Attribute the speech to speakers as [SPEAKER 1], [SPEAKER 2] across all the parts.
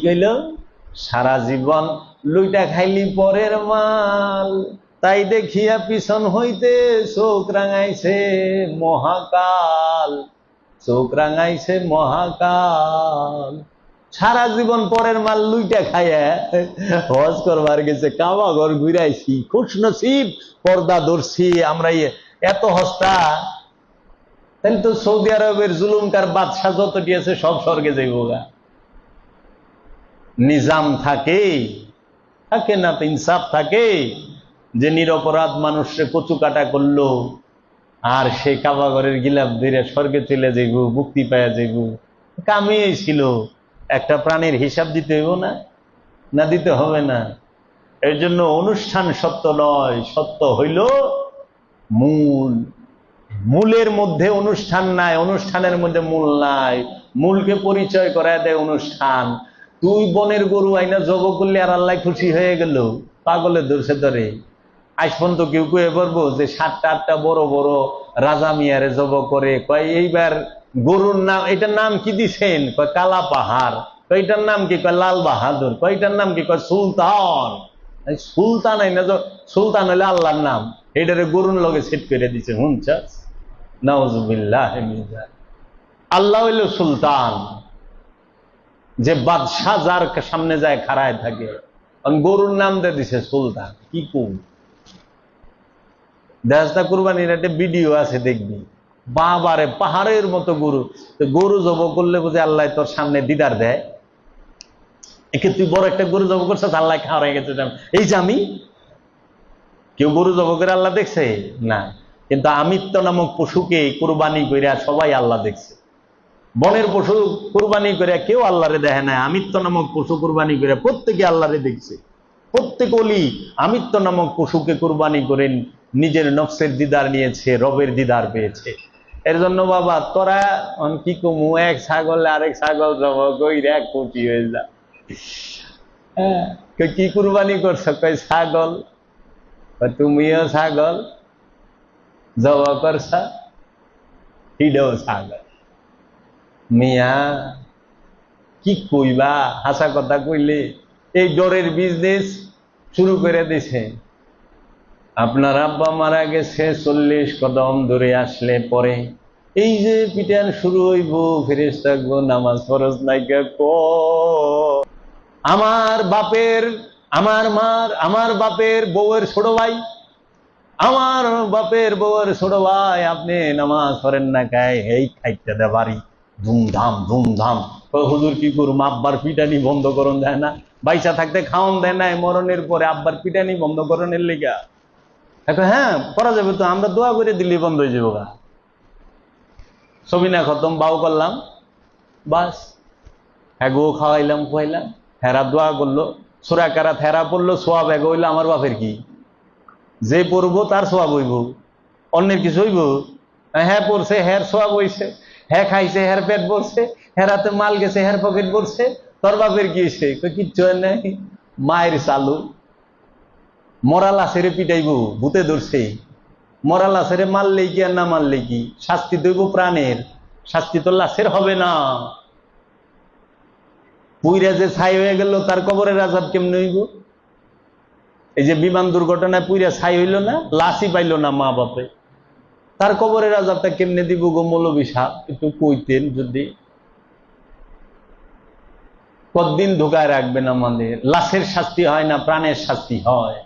[SPEAKER 1] কইল, সারা জীবন লুইটা খাইলি পরের মাল, তাই দেখিয়া পিছন হইতে চোখ রাঙাইছে মহাকাল, চোখ রাঙাইছে মহাকাল। সারা জীবন পরের মাল লুইটা খাইয়া হজ করবার গেছে, কাবা ঘর ঘুরাইছি, খুশ নসিব পর্দা ধরছি আমরা। এত হস্তা, তাহলে তো সৌদি আরবের জুলুমকার বাদশাহ যতটি আছে সব স্বর্গে যাইব গা। নিজাম থাকে থাকে না, তো ইনসাফ থাকে যে নিরপরাধ মানুষকে কচু কাটা করলো আর সে কাবাঘরের গিলাপ ধরে স্বর্গে চলে যাইব, মুক্তি পাওয়া যাইব। কামিয়ে ছিল, একটা প্রাণীর হিসাব দিতে হইব না, না দিতে হবে না? এর জন্য অনুষ্ঠান সত্য নয়, সত্য হইল মূল। মূলের মধ্যে অনুষ্ঠান নাই, অনুষ্ঠানের মধ্যে মূল নাই। মূলকে পরিচয় করায় দেয় অনুষ্ঠান। তুই বনের গরু আইনা জব করলে আর আল্লাহ খুশি হয়ে গেল, পাগলের ধরছে ধরে। আজ পর্যন্ত কেউ কয়ে পারবো যে 7টা 8টা বড় বড় রাজা মিয়ারে জব করে? কয় এইবার গরুর নাম, এটার নাম কি দিছেন? কয় কালা পাহাড়। কয় এটার নাম কি? কয় লাল বাহাদুর। কয় এটার নাম কি? কয় সুলতান। সুলতান আইনা, সুলতান হইলে আল্লাহর নাম, এটারে গরুর লগে সেট করে দিছে। হুনছাস, নাউজুবিল্লাহ। আল্লাহ হইল সুলতান, যে বাদশাহ যার সামনে যায় খাড়ায় থাকে। গরুর নাম দিয়ে দিছে সুলতান। কি কুম দেশটা কুরবানির একটা ভিডিও আছে, দেখবি। বাবারে, পাহাড়ের মতো গরু। গরু জব করলে বুঝে আল্লাহ তোর সামনে দিদার দেয়। একে তুই বড় একটা গরু জব করছিস, আল্লাহ খাওয়াই গেছে। এই যে আমি, কেউ গরু জব করে আল্লাহ দেখছে না, কিন্তু আমিত্ব নামক পশুকে কুরবানি করে সবাই আল্লাহ দেখছে। বনের পশু কুরবানি করে কেউ আল্লাহরে দেখে না, আমিত্ব নামক পশু কুরবানি করে প্রত্যেকে আল্লাহরে দেখছে। প্রত্যেক ওলি আমিত্ব নামক পশুকে কুরবানি করেন, নিজের নফসের দিদার নিয়েছে, রবের দিদার পেয়েছে। এর জন্য বাবা তোরা কি কমু, এক ছাগল আরেক ছাগল জব কইরা এক কোটি হয়ে যা। কি কুরবানি করছো? কই ছাগল। তুমিও ছাগল জব করছ, হিডেও ছাগল। মিয়া কি কইবা, হাসা কথা কইলে এই ডরের বিজনেস শুরু করে দিছে। আপনার আব্বা মারা গেছে, 40 কদম দূরে আসলে পরে এই যে পিটান শুরু হইব, ফেরেশতা গো নামাজ ফরজ নাইকা ক। আমার বাপের, আমার মার, আমার বাপের বউয়ের ছোট ভাই, আমার বাপের বউয়ের ছোট ভাই, আপনি নামাজ পড়েন না গায়ে, এই খাইতে দে বাড়ি, ধুমধাম ধুমধাম। হুজুর কি করুম, আব্বার পিটানি বন্ধ করন দেয় না, বাইসা থাকতে খাওয়ান দেয় না, মরণের পরে আব্বার পিটানি বন্ধ করণের লেগা। হ্যাঁ করা যাবে তো, আমরা দোয়া করে দিল্লি বন্ধ হয়ে যাবো গা। ছবি না খতম, বাউ করলাম, বাস। হ্যাঁ গো খাওয়াইলাম খুয়াইলাম, হেরা দোয়া করলো, সুরা কারাত হেরা পড়লো, সোয়াব এগো হইলো। আমার বাপের কি, যে পড়বো তার সোয়াব হইব, অন্যের কিছু হইব? হ্যাঁ পড়ছে, হ্যার সোয়াব হইছে। হ্যাঁ খাইছে, হ্যার পেট ভরছে, হেরাতে মাল গেছে, হ্যার পকেট ভরছে। তোর বাপের কি হয়েছে? কিচ্ছু নাই, মায়ের চালু। মরা লাশেরে পিটাইব, ভূতে ধরছে। মরা লাশেরে মারলে কি আর না মারলে কি, শাস্তি দইব প্রাণের, শাস্তি তো লাশের হবে না। পুইরা যে ছাই হয়ে গেল, তার কবরের আযাব কেমনে হইব? এই যে বিমান দুর্ঘটনায় পুইরা ছাই হইল না, লাশই পাইল না মা বাপে, তার কবরের আযাবটা কেমনে দিব গো মৌলভী সাহেব? একটু কইতেন যদি। কতদিন ঢোকায় রাখবেন আমাদের? লাশের শাস্তি হয় না, প্রাণের শাস্তি হয়।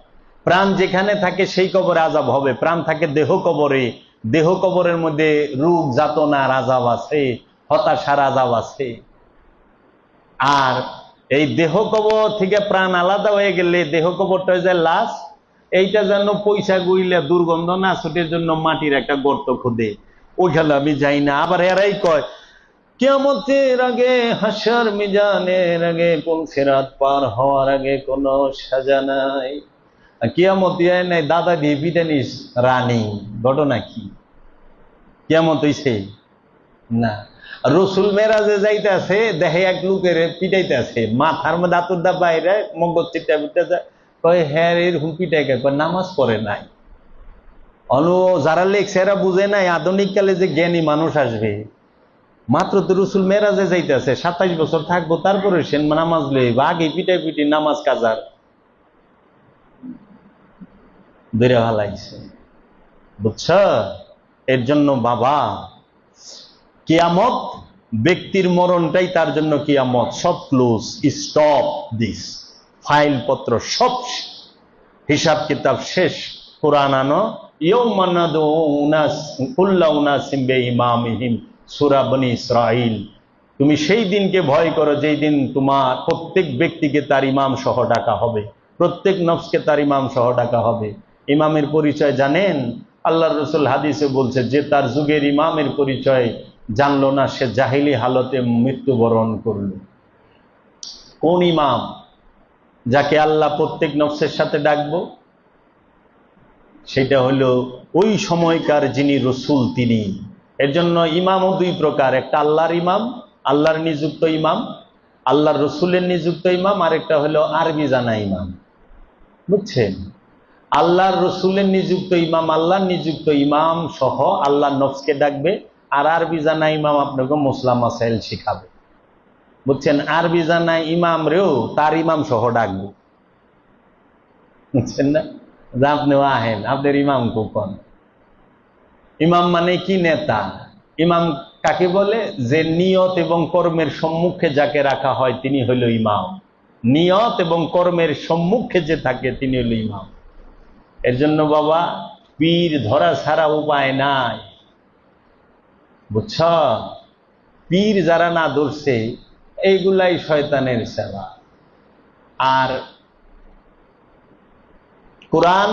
[SPEAKER 1] প্রাণ যেখানে থাকে সেই কবরে আযাব হবে। প্রাণ থাকে দেহ কবরে, দেহ কবরের মধ্যে রোগ যাতনার আযাব আছে, হতাশার আযাব আছে। আর এই দেহ কবর থেকে প্রাণ আলাদা হয়ে গেলে দেহ কবরটা হয়ে যায় লাশ। এইটা যেন পয়সা গুইলে দুর্গন্ধ না ছুটের জন্য মাটির একটা গর্ত খুদে, ওইখানে আমি যাই না। আবার এরাই কয় কিয়ামতের আগে, হাসর মিজানের আগে, পুলসিরাত পার হওয়ার আগে কোনো সাজা নাই। কিয়ামত নাই, দাদা দিয়ে পিটানিস রানী। ঘটনা কি? কিয়ামত হইছে না। রসুল মেরাজে যাইতে আছে, দেখে এক লোকের পিটাইতে আছে, মাথার মধ্যে আতুরদা বাইরে মগজ চিটা পিটা যায়। কয় হ্যাঁ এরকম পিটাই কে? নামাজ পড়ে নাই। যারা লেখছে এরা বুঝে নাই আধুনিক কালে যে জ্ঞানী মানুষ আসবে, মাত্র তো রসুল মেরাজে যাইতেছে, 27 বছর থাকবো, তারপরে সে নামাজ লইব, আগে পিটাই পিটি নামাজ কাজার বেড়ে ভালাইছে। বুঝছ? এর জন্য বাবা, কিয়ামত, ব্যক্তির মরণটাই তার জন্য কিয়ামত। সব ক্লোজ, স্টপ দিস, ফাইল পত্র সব, হিসাব কিতাব শেষ। কোরআন আনো, ইয়াউমা নাদউ কুল্লা উনাসিম বিইমামিহিম, সূরা বনী ইসরাঈল। তুমি সেই দিনকে ভয় করো যেই দিন তোমার প্রত্যেক ব্যক্তিকে তার ইমাম সহ ডাকা হবে, প্রত্যেক নফসকে তার ইমাম সহ ডাকা হবে। ইমামের পরিচয় জানেন? আল্লাহর রাসূল হাদিসে বলছে, যে তার যুগের ইমামের পরিচয় জানলো না, সে জাহিলি হালতে মৃত্যুবরণ করল। কোন ইমাম? যাকে আল্লাহ প্রত্যেক নফসের সাথে ডাকবো, সেটা হলো ওই সময়কার যিনি রসুল, তিনি। এর জন্য ইমামও দুই প্রকার, একটা আল্লাহর ইমাম, আল্লাহর নিযুক্ত ইমাম, আল্লাহর রসুলের নিযুক্ত ইমাম, আরেকটা হলো আরবি জানা ইমাম। বুঝছেন? আল্লাহর রসুলের নিযুক্ত ইমাম আল্লাহর নিযুক্ত ইমাম সহ আল্লাহর নফসকে ডাকবে, আর আরবি জানা ইমাম আপনাকে মুসলাম মাসাইল শিখাবে। বুঝছেন? আরবি জানা ইমাম রেও তার ইমাম সহ ডাকবে। বুঝছেন না? আপনি আহেন, আপনার ইমাম কোন? ইমাম মানে কি? নেতা। ইমাম কাকে বলে? যে নিয়ত এবং কর্মের সম্মুখে যাকে রাখা হয় তিনি হইল ইমাম। নিয়ত এবং কর্মের সম্মুখে যে থাকে তিনি হইল ইমাম। এর জন্য বাবা, পীর ধরা ছাড়া উপায় নাই। বুঝছ? পীর যারা না ধরছে, এইগুলাই শয়তানের সেবা। আর কোরআন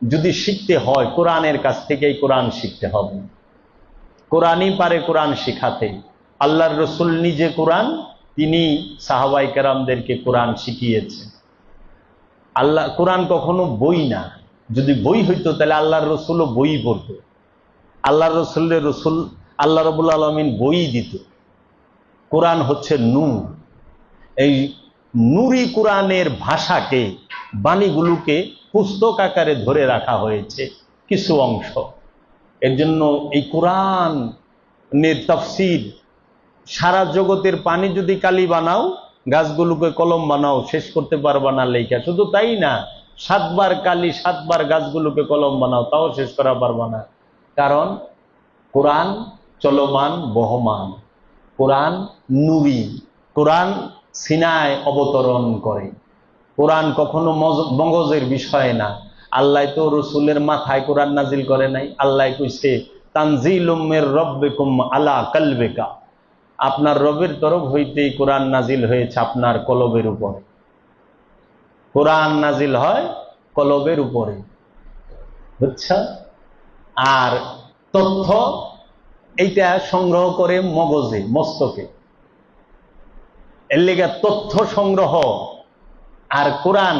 [SPEAKER 1] যদি শিখতে হয়, কোরআনের কাছ থেকেই কোরআন শিখতে হবে। কোরআনই পারে কোরআন শিখাতে। আল্লাহর রসুল নিজে কোরআন, তিনি সাহাবায়ে কেরামদেরকে কোরআন শিখিয়েছেন। আল্লাহ কোরআন কখনো বই না। যদি বই হইতো তাহলে আল্লাহর রসুলও বই পড়ত। আল্লাহর রসুল আল্লাহ রাব্বুল আলামিন বই দিত। কোরআন হচ্ছে নূর। এই নূরি কোরআনের ভাষাকে, বাণীগুলোকে পুস্তক আকারে ধরে রাখা হয়েছে কিছু অংশ। এর জন্য এই কোরআনের তাফসীর, সারা জগতের পানি যদি কালি বানাও, গাছগুলোকে কলম বানাও, শেষ করতে পারবা না লেখা। শুধু তাই না, 7 বার কালি, 7 বার গাছগুলোকে কলম বানাও, তাও শেষ করা পারবা না। কারণ কোরআন চলমান, বহমান। কোরআন নূরি। কোরআন সিনায় অবতরণ করে। কোরআন কখনো মগজের বিষয় না। আল্লাহ তো রসুলের মাথায় কোরআন নাজিল করে নাই। আল্লাহ কইছে, তানজিলুম মির রাব্বিকুম আলা কলবিকা, আপনার রবের তরফ হইতেই কোরআন নাজিল হয়েছে আপনার কলবের উপরে। কোরআন নাজিল হয় কলবের উপরে। বুঝছো? আর তথ্য এইটা সংগ্রহ করে মগজে, মস্তকে। এর লেগে তথ্য সংগ্রহ আর কোরআন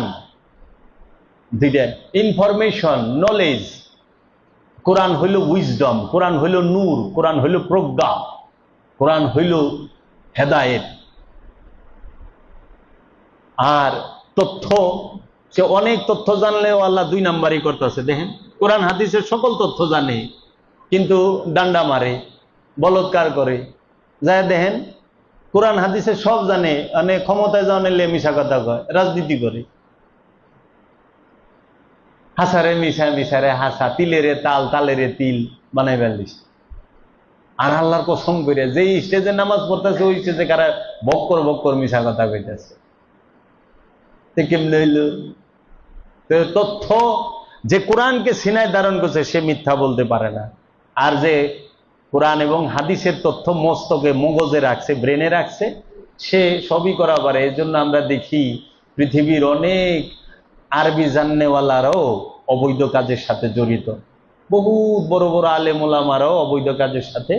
[SPEAKER 1] দুইটা, ইনফরমেশন, নলেজ। কোরআন হইল উইজডম, কোরআন হইল নূর, কোরআন হইল প্রজ্ঞা, কোরআন হইল হেদায়েত। আর তথ্য, সে অনেক তথ্য জানলেও আল্লাহ 2 নাম্বারই করতেছে। দেখেন, কোরআন হাদিসের সকল তথ্য জানে, কিন্তু ডান্ডা মারে, বলৎকার করে। যায় দেখেন, কোরআন হাদিসের সব জানে, অনেক ক্ষমতায় জানলে মিশা কথা কয়, রাজনীতি করে। হাসারে মিশা, মিশারে হাসা, তিলেরে তাল, তালেরে তিল বানাই ফেলিস। আর আল্লাহর কসম করে, যে স্টেজে নামাজ পড়তেছে ওই স্টেজে কারা বক্কর বক্কর মিশা কথা কইতেছে। কেমনে হইল? তথ্য, যে কোরআনকে সিনায় ধারণ করছে সে মিথ্যা বলতে পারে না। আর যে কোরআন এবং হাদিসের তথ্য মস্তকে, মগজে রাখছে, ব্রেনে রাখছে, সে সবই করা পারে। এই জন্য আমরা দেখি পৃথিবীর অনেক আরবি জাননেওয়ালারাও অবৈধ কাজের সাথে জড়িত, বহুত বড় বড় আলেম ওলামারাও অবৈধ কাজের সাথে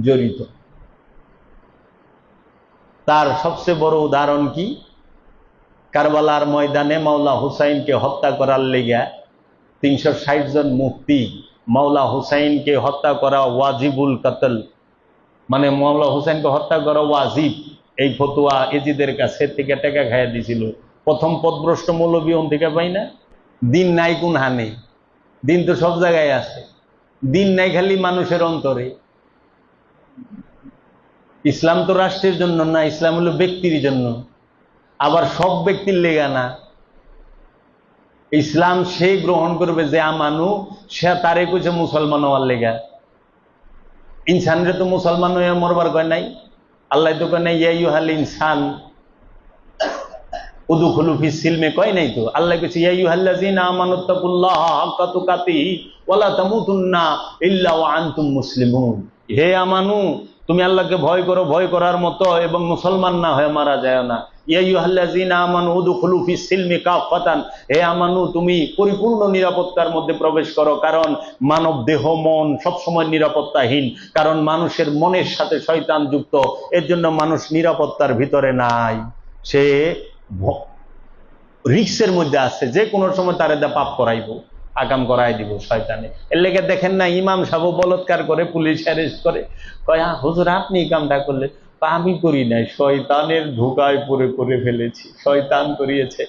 [SPEAKER 1] জড়িত। তার সবচেয়ে বড় উদাহরণ কি? কারবালার ময়দানে মাওলা হুসাইনকে হত্যা করার লেগা 360 জন মুফতি মাওলা হুসাইনকে হত্যা করা ওয়াজিবুল কতল, মানে মাওলা হুসাইনকে হত্যা করা ওয়াজিব, এই ফতোয়া এজিদের কাছে থেকে টাকা খাইয়া দিছিল। প্রথম পদভ্রষ্ট মৌলবী ওন থেকে পাই না। দিন নাই কোন হানে? দিন তো সব জায়গায় আছে। দিন নাই খালি মানুষের অন্তরে। ইসলাম তো রাষ্ট্রের জন্য না, ইসলাম হলো ব্যক্তির জন্য। আবার সব ব্যক্তির লেগা না। ইসলাম সে গ্রহণ করবে যে আমানু, সে তারে কইছে মুসলমান হওয়ার লেগা। ইনসানরে তো মুসলমান হয়ে মরবার কয় নাই। আল্লাহ তো কয় নাই ইয়া আইয়ুহাল ইনসান উদখুলু ফিস সিলমে, কয় নাই তো। আল্লাহ কইছে ইয়া আইয়ুহাল্লাযিনা আমানুত্তাকুল্লাহা হাক্কা তুকাতিহি ওয়া লা তামুতুন্না ইল্লা ওয়া আনতুম মুসলিমুন। হে আমানু, তুমি আল্লাহকে ভয় করো ভয় করার মতো, এবং মুসলমান না হয়ে মারা যায় না। ইয়া আইয়ুহাল্লাযিনা আমানু উদখুলু ফিস সিলমি কাফাতান, হে আমানু তুমি পরিপূর্ণ নিরাপত্তার মধ্যে প্রবেশ করো। কারণ মানব দেহ মন সবসময় নিরাপত্তাহীন, কারণ মানুষের মনের সাথে শয়তান যুক্ত। এর জন্য মানুষ নিরাপত্তার ভিতরে নাই, সে রিক্সের মধ্যে আছে। যে কোনো সময় তারে দা পাপ করাইব, আকাম করাই দিব শয়তানে। এর লেগে দেখেন না, ইমাম সাহেব বলৎকার করে, পুলিশ অ্যারেস্ট করে, কয় হুজুর আপনি এই কামটা করলে। আমি করি নাই, শয়তানের ধোকায় করে ফেলেছি, শয়তান করিয়েছে।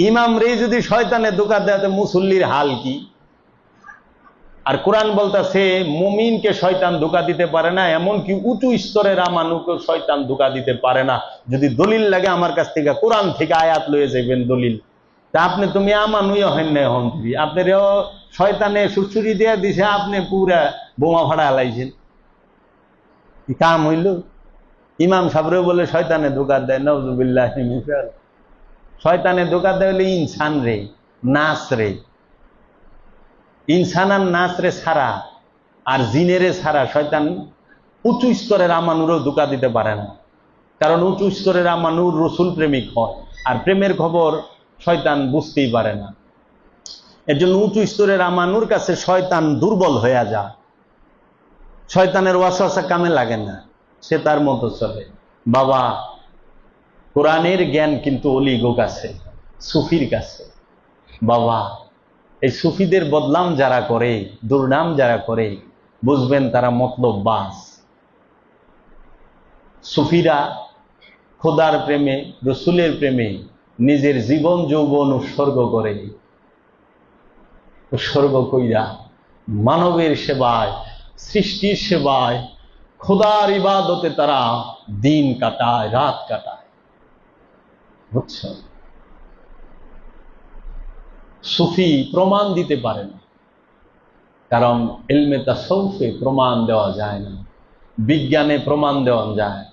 [SPEAKER 1] ইমাম রে যদি শয়তানের ধোকা দেয়, মুসল্লির হাল কি? আর কোরআন বলতেছে মুমিনকে শয়তান ধোকা দিতে পারে না, এমনকি উঁচু স্তরের আমানুকে শয়তান ধোকা দিতে পারে না। যদি দলিল লাগে আমার কাছ থেকে, কোরআন থেকে আয়াত লয়ে যাবেন দলিল। তা আপনি তুমি আমানুই হেন না হন, আপনারও শয়তানে সুরসুরি দিয়ে দিছে, আপনি পুরা বোমা ফাড়া হালাইছেন। কাম হইল? ইমাম সাবরে বলে শয়তানে ধোকা দেয়, নাউজুবিল্লাহ। শয়তানে ধোকা দেয় হলে ইনসান রে, নাস রে। ইনসান আর নাস রে ছাড়া, আর জিনেরে ছাড়া শয়তান উঁচু স্তরের আমানুরও ধোকা দিতে পারে না। কারণ উঁচু স্তরের আমানুর রসুল প্রেমিক হয়, আর প্রেমের খবর শয়তান বুঝতেই পারে না। এর জন্য উঁচু স্তরের আমানুর কাছে শয়তান দুর্বল হয়ে যায়। শয়তানের ওয়াসওয়াসা কামে লাগে না, সে তার মতো চলে। বাবা, কোরআনের জ্ঞান কিন্তু অলিগো কাছে, সুফির কাছে। বাবা, এই সুফিদের বদনাম যারা করে, দুর্নাম যারা করে, বুঝবেন তারা মতলববাজ। সুফিরা খোদার প্রেমে, রসুলের প্রেমে নিজের জীবন যৌবন উৎসর্গ কইরা মানবের সেবায়, সৃষ্টির সেবায়, খোদার ইবাদতে তারা দিন কাটায়, রাত কাটায়। বুঝছো? সুফি প্রমাণ দিতে পারে না, কারণ ইলমে তাসাউফে প্রমাণ দেওয়া যায় না, বিজ্ঞানে প্রমাণ দেওয়া যায়।